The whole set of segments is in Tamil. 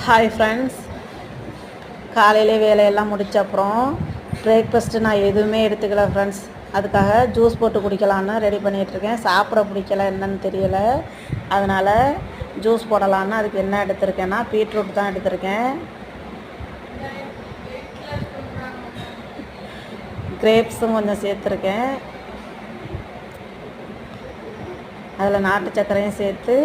ஹாய் ஃப்ரெண்ட்ஸ், காலையிலே வேலையெல்லாம் முடிச்ச அப்புறம் பிரேக்ஃபாஸ்ட்டு நான் எதுவுமே எடுத்துக்கல ஃப்ரெண்ட்ஸ். அதுக்காக ஜூஸ் போட்டு குடிக்கலான்னு ரெடி பண்ணிகிட்ருக்கேன். சாப்பிட பிடிக்கல, என்னன்னு தெரியலை. அதனால் ஜூஸ் போடலான்னு அதுக்கு என்ன எடுத்திருக்கேன்னா பீட்ரூட் தான் எடுத்திருக்கேன். கிரேப்ஸும் கொஞ்சம் சேர்த்துருக்கேன். அதில் நாட்டு சர்க்கரையும் சேர்த்து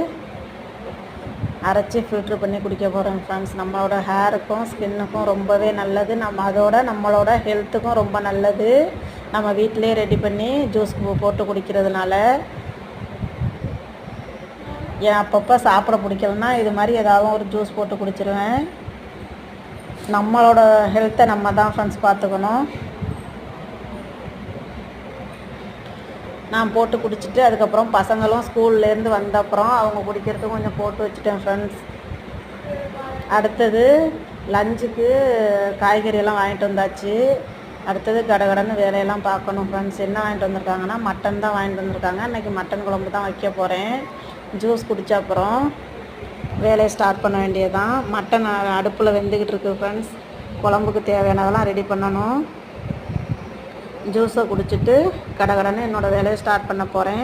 அரைச்சி ஃபில்ட்ரு பண்ணி குடிக்க போகிறேன் ஃப்ரெண்ட்ஸ். நம்மளோட ஹேருக்கும் ஸ்கின்னுக்கும் ரொம்பவே நல்லது. நம்மளோட ஹெல்த்துக்கும் ரொம்ப நல்லது. நம்ம வீட்டிலே ரெடி பண்ணி ஜூஸ் போட்டு குடிக்கிறதுனால ஏன் அப்பப்போ சாப்பிட பிடிக்கலன்னா இது மாதிரி ஏதாவது ஒரு ஜூஸ் போட்டு குடிச்சிருவேன். நம்மளோட ஹெல்த்தை நம்ம தான் ஃப்ரெண்ட்ஸ் பார்த்துக்கணும். நான் போட்டு குடிச்சிட்டு அதுக்கப்புறம் பசங்களும் ஸ்கூல்லேருந்து வந்த அப்புறம் அவங்க குடிக்கிறதுக்கு கொஞ்சம் போட்டு வச்சுட்டேன் ஃப்ரெண்ட்ஸ். அடுத்தது லஞ்சுக்கு காய்கறியெல்லாம் வாங்கிட்டு வந்தாச்சு. அடுத்தது கடகடன்னு வேலையெல்லாம் பார்க்கணும் ஃப்ரெண்ட்ஸ். என்ன வாங்கிட்டு வந்திருக்காங்கன்னா மட்டன் தான் வாங்கிட்டு வந்திருக்காங்க. இன்றைக்கி மட்டன் குழம்பு தான் வைக்க போகிறேன். ஜூஸ் குடித்த அப்புறம் வேலையை ஸ்டார்ட் பண்ண வேண்டியதுதான். மட்டன் அடுப்பில் வெந்துக்கிட்டு இருக்குது ஃப்ரெண்ட்ஸ். குழம்புக்கு தேவையானதெல்லாம் ரெடி பண்ணணும். ஜூஸை குடிச்சிட்டு கடகடன்னு என்னோடய வேலையை ஸ்டார்ட் பண்ண போகிறேன்.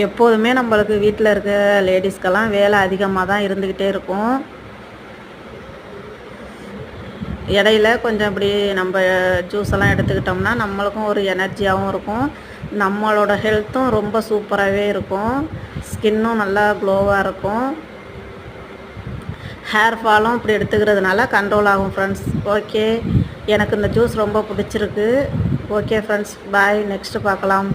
எப்போதுமே நம்மளுக்கு வீட்டில் இருக்க லேடிஸ்க்கெல்லாம் வேலை அதிகமாக தான் இருந்துக்கிட்டே இருக்கும். இடையில கொஞ்சம் இப்படி நம்ம ஜூஸ் எல்லாம் எடுத்துக்கிட்டோம்னா நம்மளுக்கும் ஒரு எனர்ஜியாகவும் இருக்கும். நம்மளோட ஹெல்த்தும் ரொம்ப சூப்பராகவே இருக்கும். ஸ்கின்னும் நல்லா க்ளோவாக இருக்கும். ஹேர் ஃபாலும் இப்படி எடுத்துக்கிறதுனால கண்ட்ரோல் ஆகும் ஃப்ரெண்ட்ஸ். ஓகே, எனக்கு இந்த ஜூஸ் ரொம்ப பிடிச்சிருக்கு. ஓகே ஃப்ரெண்ட்ஸ், பாய். நெக்ஸ்ட்டு பார்க்கலாம்.